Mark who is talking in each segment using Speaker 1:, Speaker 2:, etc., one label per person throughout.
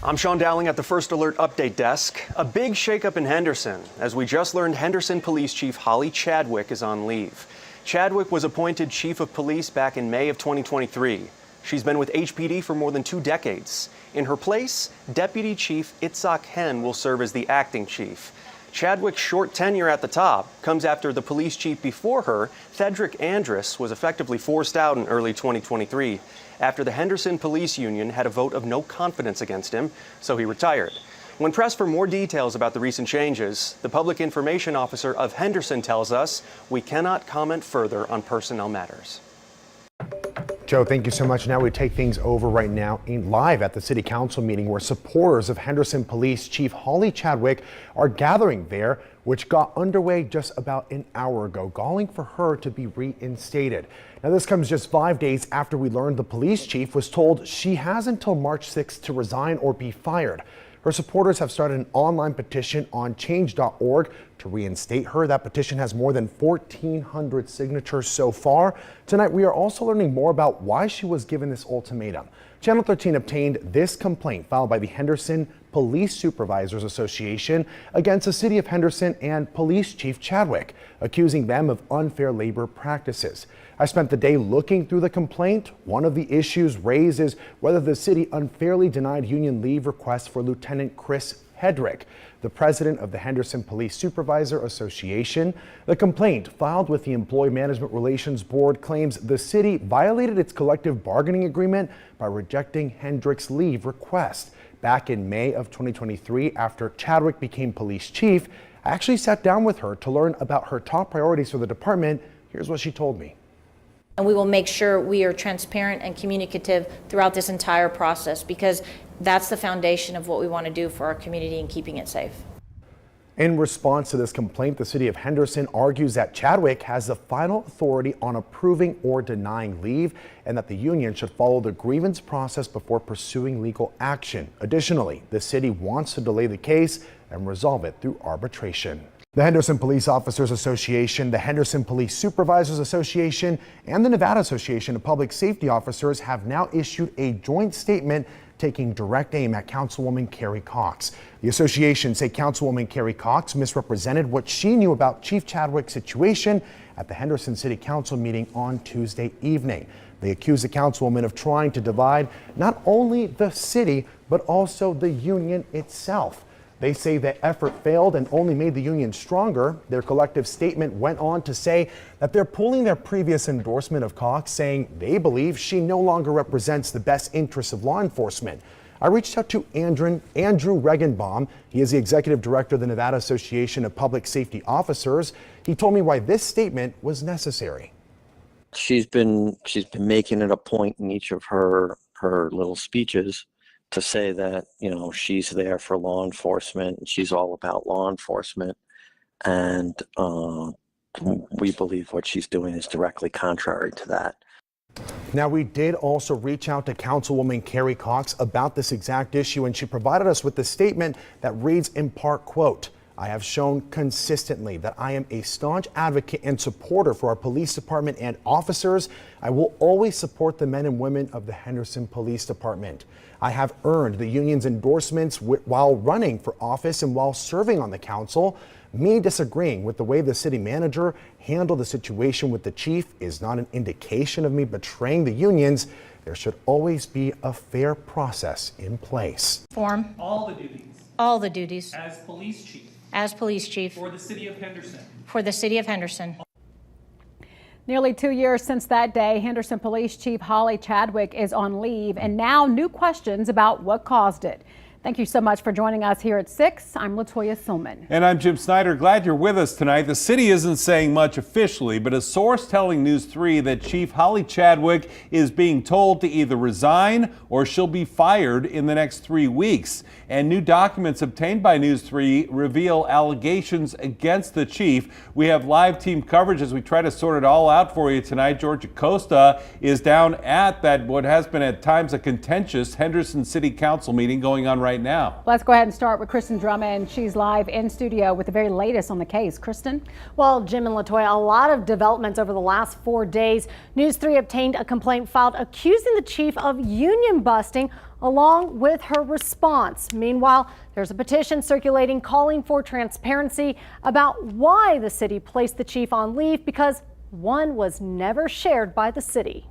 Speaker 1: I'm Sean Dowling at the First Alert Update Desk. A big shakeup in Henderson. As we just learned, Henderson Police Chief Holly Chadwick is on leave. Chadwick was appointed Chief of Police back in May of 2023. She's been with HPD for more than 2 decades. In her place, Deputy Chief Itzhak Hen will serve as the acting chief. Chadwick's short tenure at the top comes after the police chief before her, Cedric Andrus, was effectively forced out in early 2023 after the Henderson Police Union had a vote of no confidence against him, so he retired. When pressed for more details about the recent changes, the public information officer of Henderson tells us we cannot comment further on personnel matters.
Speaker 2: Joe, thank you so much. Now we take things over right now live at the City Council meeting where supporters of Henderson Police Chief Holly Chadwick are gathering there, which got underway just about an hour ago, calling for her to be reinstated. Now this comes just 5 days after we learned the police chief was told she has until March 6th to resign or be fired. Her supporters have started an online petition on change.org to reinstate her. That petition has more than 1,400 signatures so far. Tonight, we are also learning more about why she was given this ultimatum. Channel 13 obtained this complaint filed by the Henderson Police Supervisors Association against the City of Henderson and Police Chief Chadwick, accusing them of unfair labor practices. I spent the day looking through the complaint. One of the issues raised is whether the city unfairly denied union leave requests for Lieutenant Chris Hedrick, the president of the Henderson Police Supervisor Association. The complaint filed with the Employee Management Relations Board claims the city violated its collective bargaining agreement by rejecting Hedrick's leave request. Back in May of 2023, after Chadwick became police chief, I actually sat down with her to learn about her top priorities for the department. Here's what she told me.
Speaker 3: And we will make sure we are transparent and communicative throughout this entire process, because that's the foundation of what we want to do for our community and keeping it safe.
Speaker 2: In response to this complaint, the city of Henderson argues that Chadwick has the final authority on approving or denying leave and that the union should follow the grievance process before pursuing legal action. Additionally, the city wants to delay the case and resolve it through arbitration. The Henderson Police Officers Association, the Henderson Police Supervisors Association, and the Nevada Association of Public Safety Officers have now issued a joint statement taking direct aim at Councilwoman Carrie Cox. The association say Councilwoman Carrie Cox misrepresented what she knew about Chief Chadwick's situation at the Henderson City Council meeting on Tuesday evening. They accuse the councilwoman of trying to divide not only the city, but also the union itself. They say the effort failed and only made the union stronger. Their collective statement went on to say that they're pulling their previous endorsement of Cox, saying they believe she no longer represents the best interests of law enforcement. I reached out to Andrew Regenbaum. He is the executive director of the Nevada Association of Public Safety Officers. He told me why this statement was necessary.
Speaker 4: She's been making it a point in each of her little speeches to say that, you know, she's there for law enforcement and she's all about law enforcement. And we believe what she's doing is directly contrary to that.
Speaker 2: Now, we did also reach out to Councilwoman Carrie Cox about this exact issue, and she provided us with the statement that reads in part, quote, "I have shown consistently that I am a staunch advocate and supporter for our police department and officers. I will always support the men and women of the Henderson Police Department. I have earned the union's endorsements while running for office and while serving on the council. Me disagreeing with the way the city manager handled the situation with the chief is not an indication of me betraying the unions. There should always be a fair process in place."
Speaker 5: Form
Speaker 6: all the duties
Speaker 5: all the duties
Speaker 6: as police chief
Speaker 5: as police chief
Speaker 6: for the city of Henderson.
Speaker 5: for the city of Henderson.
Speaker 7: Nearly 2 years since that day, Henderson Police Chief Holly Chadwick is on leave, and now new questions about what caused it. Thank you so much for joining us here at 6. I'm Latoya Silman.
Speaker 8: And I'm Jim Snyder. Glad you're with us tonight. The city isn't saying much officially, but a source telling News 3 that Chief Holly Chadwick is being told to either resign or she'll be fired in the next 3 weeks. And new documents obtained by News 3 reveal allegations against the chief. We have live team coverage as we try to sort it all out for you tonight. George Acosta is down at that what has been at times a contentious Henderson City Council meeting going on right now.
Speaker 7: Let's go ahead and start with Kristen Drummond. She's live in studio with the very latest on the case. Kristen?
Speaker 9: Well, Jim and Latoya, a lot of developments over the last 4 days. News 3 obtained a complaint filed accusing the chief of union busting along with her response. Meanwhile, there's a petition circulating calling for transparency about why the city placed the chief on leave, because one was never shared by the city.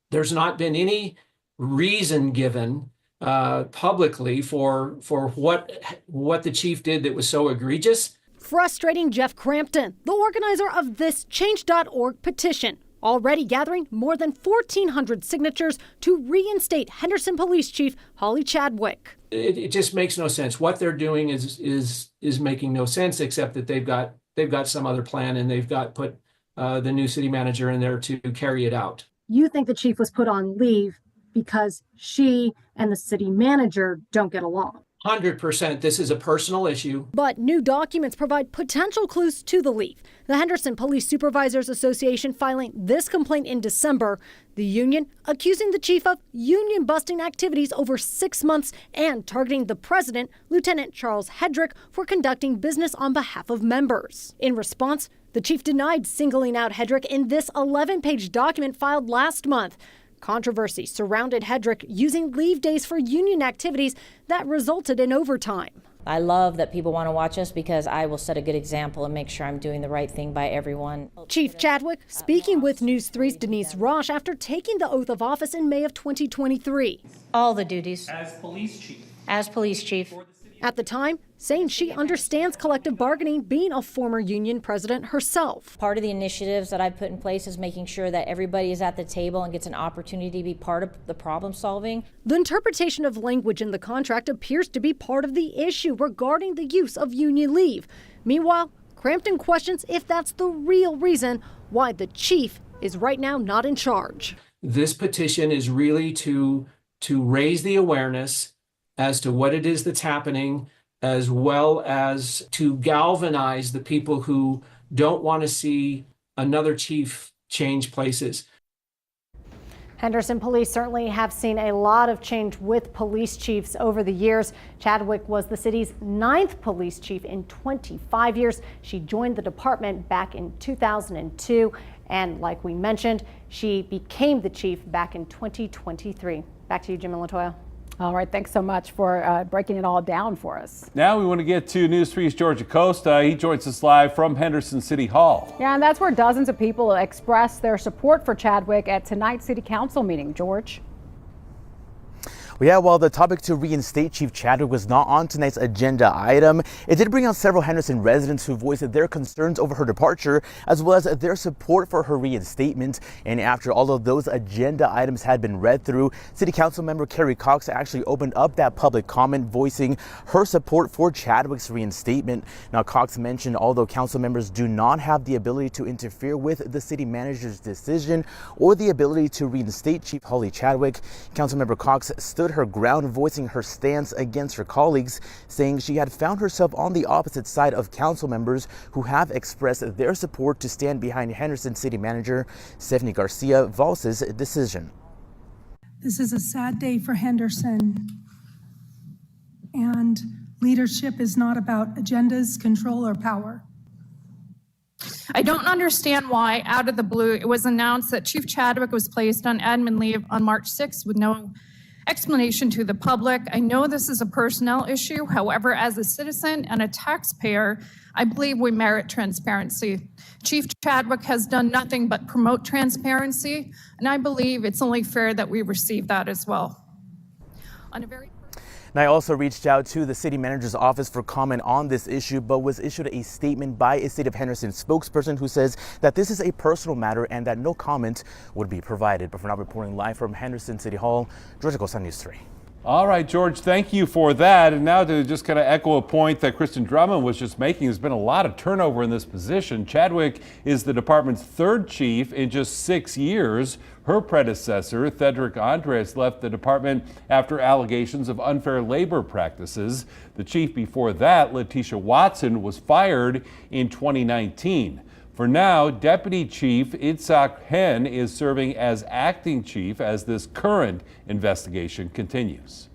Speaker 6: There's not been any reason given publicly for what the chief did that was so egregious.
Speaker 9: Frustrating Jeff Crampton, the organizer of this Change.org petition, already gathering more than 1,400 signatures to reinstate Henderson Police Chief Holly Chadwick.
Speaker 6: It just makes no sense. What they're doing is making no sense, except that they've got some other plan, and they've got put the new city manager in there to carry it out.
Speaker 9: You think the chief was put on leave because she and the city manager don't get along?
Speaker 6: 100%. This is a personal issue.
Speaker 9: But new documents provide potential clues to the leave. The Henderson Police Supervisors Association filing this complaint in December. The union accusing the chief of union busting activities over 6 months and targeting the president, Lieutenant Charles Hedrick, for conducting business on behalf of members. In response, the chief denied singling out Hedrick in this 11-page document filed last month. Controversy surrounded Hedrick using leave days for union activities that resulted in overtime.
Speaker 3: I love that people want to watch us because I will set a good example and make sure I'm doing the right thing by everyone.
Speaker 9: Chief Chadwick speaking with News 3's Denise Rosh after taking the oath of office in May of 2023.
Speaker 5: All the duties
Speaker 6: As police chief.
Speaker 5: as police chief.
Speaker 9: At the time, saying she understands collective bargaining, being a former union president herself.
Speaker 3: Part of the initiatives that I put in place is making sure that everybody is at the table and gets an opportunity to be part of the problem solving.
Speaker 9: The interpretation of language in the contract appears to be part of the issue regarding the use of union leave. Meanwhile, Crampton questions if that's the real reason why the chief is right now not in charge.
Speaker 6: This petition is really to raise the awareness as to what it is that's happening, as well as to galvanize the people who don't want to see another chief change places.
Speaker 9: Henderson police certainly have seen a lot of change with police chiefs over the years. Chadwick was the city's 9th police chief in 25 years. She joined the department back in 2002. And like we mentioned, she became the chief back in 2023. Back to you, Jim and LaToya.
Speaker 7: All right, thanks so much for breaking it all down for us.
Speaker 8: Now we want to get to News 3's George Acosta. He joins us live from Henderson City Hall.
Speaker 7: Yeah, and that's where dozens of people expressed their support for Chadwick at tonight's City Council meeting. George?
Speaker 10: Well, yeah, while the topic to reinstate Chief Chadwick was not on tonight's agenda item, it did bring out several Henderson residents who voiced their concerns over her departure, as well as their support for her reinstatement. And after all of those agenda items had been read through, City Council member Carrie Cox actually opened up that public comment voicing her support for Chadwick's reinstatement. Now, Cox mentioned although council members do not have the ability to interfere with the city manager's decision or the ability to reinstate Chief Holly Chadwick, Councilmember Cox stood her ground, voicing her stance against her colleagues, saying she had found herself on the opposite side of council members who have expressed their support to stand behind Henderson City Manager Stephanie Garcia Valls' decision.
Speaker 11: This is a sad day for Henderson, and leadership is not about agendas, control, or power.
Speaker 12: I don't understand why, out of the blue, it was announced that Chief Chadwick was placed on admin leave on March 6th with no explanation to the public. I know this is a personnel issue. However, as a citizen and a taxpayer, I believe we merit transparency. Chief Chadwick has done nothing but promote transparency, and I believe it's only fair that we receive that as well. On a very
Speaker 10: And I also reached out to the city manager's office for comment on this issue, but was issued a statement by a State of Henderson spokesperson who says that this is a personal matter and that no comment would be provided. But for now, reporting live from Henderson City Hall, George Acosta, News 3.
Speaker 8: All right, George, thank you for that. And now to just kind of echo a point that Kristen Drummond was just making, there's been a lot of turnover in this position. Chadwick is the department's 3rd chief in just 6 years. Her predecessor, Cedric Andres, left the department after allegations of unfair labor practices. The chief before that, Letitia Watson, was fired in 2019. For now, Deputy Chief Itzhak Hen is serving as acting chief as this current investigation continues.